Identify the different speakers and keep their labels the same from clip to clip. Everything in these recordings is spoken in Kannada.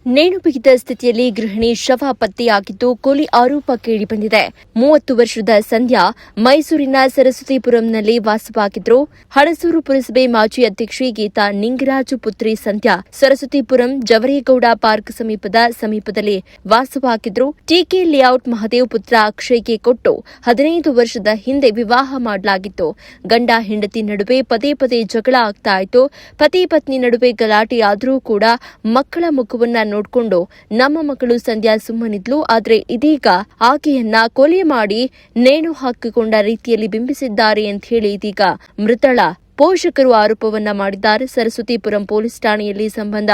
Speaker 1: ನೇಣು ಬಿಗಿದ ಸ್ಥಿತಿಯಲ್ಲಿ ಗೃಹಿಣಿ ಶವ ಪತ್ತೆಯಾಗಿದ್ದು ಕೊಲೆ ಆರೋಪ ಕೇಳಿಬಂದಿದೆ. 30 ವರ್ಷದ ಸಂಧ್ಯಾ ಮೈಸೂರಿನ ಸರಸ್ವತಿಪುರಂನಲ್ಲಿ ವಾಸವಾಗಿದ್ರು. ಹಣಸೂರು ಪುರಸಭೆ ಮಾಜಿ ಅಧ್ಯಕ್ಷೆ ಗೀತಾ ನಿಂಗರಾಜು ಪುತ್ರಿ ಸಂಧ್ಯಾ ಸರಸ್ವತಿಪುರಂ ಜವರೇಗೌಡ ಪಾರ್ಕ್ ಸಮೀಪದಲ್ಲಿ ವಾಸವಾಗಿದ್ರು. ಟಿಕೆ ಲೇಔಟ್ ಮಹದೇವ್ ಪುತ್ರ ಅಕ್ಷಯ್ಗೆ ಕೊಟ್ಟು 15 ವರ್ಷದ ಹಿಂದೆ ವಿವಾಹ ಮಾಡಲಾಗಿತ್ತು. ಗಂಡ ಹೆಂಡತಿ ನಡುವೆ ಪದೇ ಪದೇ ಜಗಳ ಆಗ್ತಾ ಇತ್ತು. ಪತಿ ಪತ್ನಿ ನಡುವೆ ಗಲಾಟೆ ಆದರೂ ಕೂಡ ಮಕ್ಕಳ ಮುಖವನ್ನ ನೋಡಿಕೊಂಡು ನಮ್ಮ ಮಗಳು ಸಂಧ್ಯಾ ಸುಮ್ಮನಿದ್ಲು. ಆದ್ರೆ ಇದೀಗ ಆಕೆಯನ್ನ ಕೊಲೆ ಮಾಡಿ ನೇಣು ಹಾಕಿಕೊಂಡ ರೀತಿಯಲ್ಲಿ ಬಿಂಬಿಸಿದ್ದಾರೆ ಅಂತ ಹೇಳಿ ಇದೀಗ ಮೃತಳ ಪೋಷಕರು ಆರೋಪವನ್ನ ಮಾಡಿದ್ದಾರೆ. ಸರಸ್ವತಿಪುರಂ ಪೊಲೀಸ್ ಠಾಣೆಯಲ್ಲಿ ಸಂಬಂಧ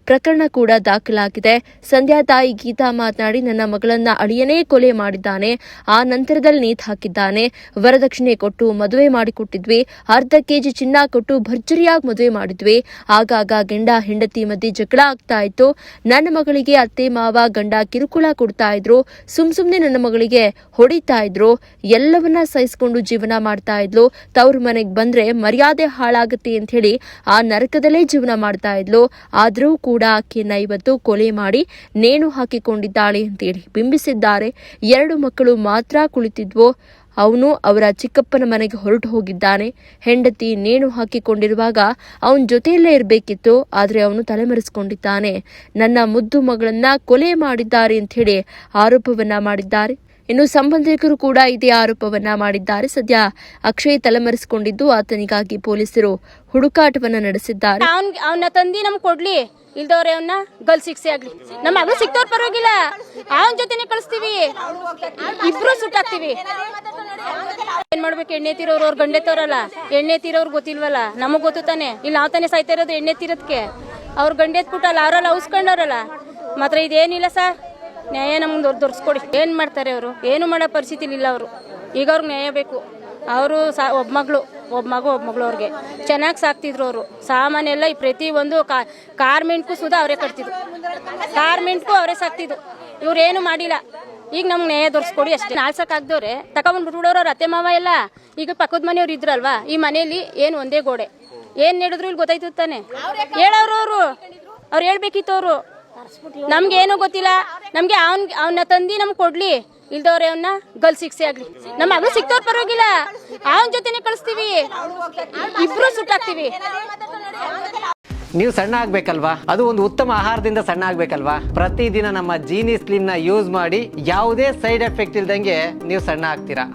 Speaker 1: ಪ್ರಕರಣ ಕೂಡ ದಾಖಲಾಗಿದೆ. ಸಂಧ್ಯಾ ತಾಯಿ ಗೀತಾ ಮಾತನಾಡಿ, ನನ್ನ ಮಗಳನ್ನ ಅಳಿಯನೇ ಕೊಲೆ ಮಾಡಿದ್ದಾನೆ. ಆ ನಂತರದಲ್ಲಿ ನೇತು ಹಾಕಿದ್ದಾನೆ. ವರದಕ್ಷಿಣೆ ಕೊಟ್ಟು ಮದುವೆ ಮಾಡಿಕೊಟ್ಟಿದ್ವಿ. ಅರ್ಧ ಕೆಜಿ ಚಿನ್ನ ಕೊಟ್ಟು ಭರ್ಜರಿಯಾಗಿ ಮದುವೆ ಮಾಡಿದ್ವಿ. ಆಗಾಗ ಗಂಡ ಹೆಂಡತಿ ಮಧ್ಯೆ ಜಗಳ ಆಗ್ತಾ ಇತ್ತು. ನನ್ನ ಮಗಳಿಗೆ ಅತ್ತೆ ಮಾವ ಗಂಡ ಕಿರುಕುಳ ಕೊಡ್ತಾ ಇದ್ರು. ಸುಮ್ನೆ ನನ್ನ ಮಗಳಿಗೆ ಹೊಡಿತಾ ಇದ್ರು. ಎಲ್ಲವನ್ನ ಸಹಿಸಿಕೊಂಡು ಜೀವನ ಮಾಡ್ತಾ ಇದ್ಲು. ತವ್ರ ಮನೆಗೆ ಬಂದ್ರೆ ಮರ್ಯಾದೆ ಹಾಳಾಗುತ್ತೆ ಅಂತ ಹೇಳಿ ಆ ನರಕದಲ್ಲೇ ಜೀವನ ಮಾಡ್ತಾ ಇದ್ಲು. ಆದರೂ ಕೂಡ ಆಕೆಯನ್ನ ಇವತ್ತು ಕೊಲೆ ಮಾಡಿ ನೇಣು ಹಾಕಿಕೊಂಡಿದ್ದಾಳೆ ಅಂತೇಳಿ ಬಿಂಬಿಸಿದ್ದಾರೆ. 2 ಮಕ್ಕಳು ಮಾತ್ರ ಕುಳಿತಿದ್ವು. ಅವನು ಅವರ ಚಿಕ್ಕಪ್ಪನ ಮನೆಗೆ ಹೊರಟು ಹೋಗಿದ್ದಾನೆ. ಹೆಂಡತಿ ನೇಣು ಹಾಕಿಕೊಂಡಿರುವಾಗ ಅವನ ಜೊತೆಯಲ್ಲೇ ಇರಬೇಕಿತ್ತು. ಆದರೆ ಅವನು ತಲೆಮರೆಸಿಕೊಂಡಿದ್ದಾನೆ. ನನ್ನ ಮುದ್ದು ಮಗಳನ್ನ ಕೊಲೆ ಮಾಡಿದ್ದಾರೆ ಅಂತ ಹೇಳಿ ಆರೋಪವನ್ನ ಮಾಡಿದ್ದಾರೆ. ಇನ್ನು ಸಂಬಂಧಿಕರು ಕೂಡ ಇದೇ ಆರೋಪವನ್ನ ಮಾಡಿದ್ದಾರೆ. ಸದ್ಯ ಅಕ್ಷಯ್ ತಲೆಮರೆಸಿಕೊಂಡಿದ್ದು ಆತನಿಗಾಗಿ ಪೊಲೀಸರು ಹುಡುಕಾಟವನ್ನ ನಡೆಸಿದ್ದಾರೆ.
Speaker 2: ಅವನ ತಂದಿ ನಮ್ಗೆ ಕೊಡ್ಲಿ, ಇಲ್ದವ್ರೆ ಅವನ್ನ ಗಲ್ ಶಿಕ್ಷೆ ಆಗ್ಲಿ. ನಮ್ಮ ಮಗಳು ಸಿಕ್ತವ್ರ ಪರವಾಗಿಲ್ಲ, ಅವನ ಜೊತೆನೆ ಕಳಿಸ್ತೀವಿ, ಇಬ್ರು ಸುಟ್ಟಾಕ್ತಿವಿ. ಏನ್ ಮಾಡ್ಬೇಕು? ಎಣ್ಣೆ ತೀರೋರು ಅವ್ರ ಗಂಡೆ ತೋರಲ್ಲ, ಎಣ್ಣೆ ತೀರೋರು ಗೊತ್ತಿಲ್ವಲ್ಲ, ನಮಗ್ ಗೊತ್ತು ತಾನೆ. ಇಲ್ಲಿ ನಾವ್ ತಾನೆ ಸಾಯ್ತಾ ಇರೋದು ಎಣ್ಣೆ ತೀರೋದಕ್ಕೆ. ಅವ್ರ ಗಂಡೆ ಎತ್ಬಿಟ್ಟಲ್ಲ, ಅವರಲ್ಲ ಉಸ್ಕೊಂಡವ್ರಲ್ಲ. ಮಾತ್ರ ಇದೇನಿಲ್ಲ ಸರ್, ನ್ಯಾಯ ನಮ್ಗೆ ದೊರಸ್ಕೊಡಿ. ಏನ್ ಮಾಡ್ತಾರೆ ಅವರು? ಏನು ಮಾಡೋ ಪರಿಸ್ಥಿತಿ ಇಲ್ಲ ಅವರು. ಈಗ ಅವ್ರಿಗೆ ನ್ಯಾಯ ಬೇಕು. ಅವರು ಒಬ್ಬ ಮಗಳು ಅವ್ರಿಗೆ ಚೆನ್ನಾಗಿ ಸಾಕ್ತಿದ್ರು. ಅವರು ಸಾಮಾನೆಲ್ಲ ಪ್ರತಿ ಒಂದು ಕಾರ್ಮೆಂಟ್ಗೂ ಸುಧಾ ಅವರೇ ಕಟ್ತಿದ್ರು. ಕಾರ್ಮೆಂಟ್ಗೂ ಅವರೇ ಸಾಕ್ತಿದ್ರು. ಇವ್ರೇನು ಮಾಡಿಲ್ಲ. ಈಗ ನಮ್ಗೆ ನ್ಯಾಯ ದೊರಸ್ಕೊಡಿ ಅಷ್ಟೇ. ನಾಲ್ಸಕ್ಕಾಗ್ದವ್ರೆ ತಗೊಂಡ್ಬಿಟ್ಬಿಡೋರು ಅವ್ರ ಅತ್ತೆ ಮಾವ ಎಲ್ಲ. ಈಗ ಪಕ್ಕದ ಮನೆಯವ್ರು ಇದ್ರಲ್ವಾ, ಈ ಮನೆಯಲ್ಲಿ ಏನು ಒಂದೇ ಗೋಡೆ. ಏನ್ ಹೇಳಿದ್ರು ಇಲ್ಲಿ ಗೊತ್ತಾಯ್ತು ತಾನೆ. ಹೇಳವ್ರು ಅವ್ರು ಹೇಳ್ಬೇಕಿತ್ತು. ಅವರು ನಮ್ಗೆ ಏನು ಗೊತ್ತಿಲ್ಲ. ನಮ್ಗೆ ಅವನ ತಂದಿ ನಮ್ಗೆ ಕೊಡ್ಲಿ, ಇಲ್ದವ್ರೆ ಅವನ್ನ ಗಲ್ ಶಿಕ್ಷೆ ಆಗ್ಲಿ. ನಮ್ಮ ಮಗಳು ಸಿಕ್ತವ್ರ ಪರವಾಗಿಲ್ಲ, ಅವನ ಜೊತೆನೆ ಕಳಿಸ್ತೀವಿ, ಇಬ್ರು ಸುಟ್ಟಾಕ್ತಿವಿ.
Speaker 3: ನೀವು ಸಣ್ಣ ಆಗ್ಬೇಕಲ್ವಾ? ಅದು ಒಂದು ಉತ್ತಮ ಆಹಾರದಿಂದ ಸಣ್ಣ ಆಗ್ಬೇಕಲ್ವಾ? ಪ್ರತಿದಿನ ನಮ್ಮ ಜೀನಿ ಸ್ಲಿಮ್ ನ ಯೂಸ್ ಮಾಡಿ ಯಾವುದೇ ಸೈಡ್ ಎಫೆಕ್ಟ್ ಇಲ್ದಂಗೆ ನೀವು ಸಣ್ಣ ಆಗ್ತೀರಾ.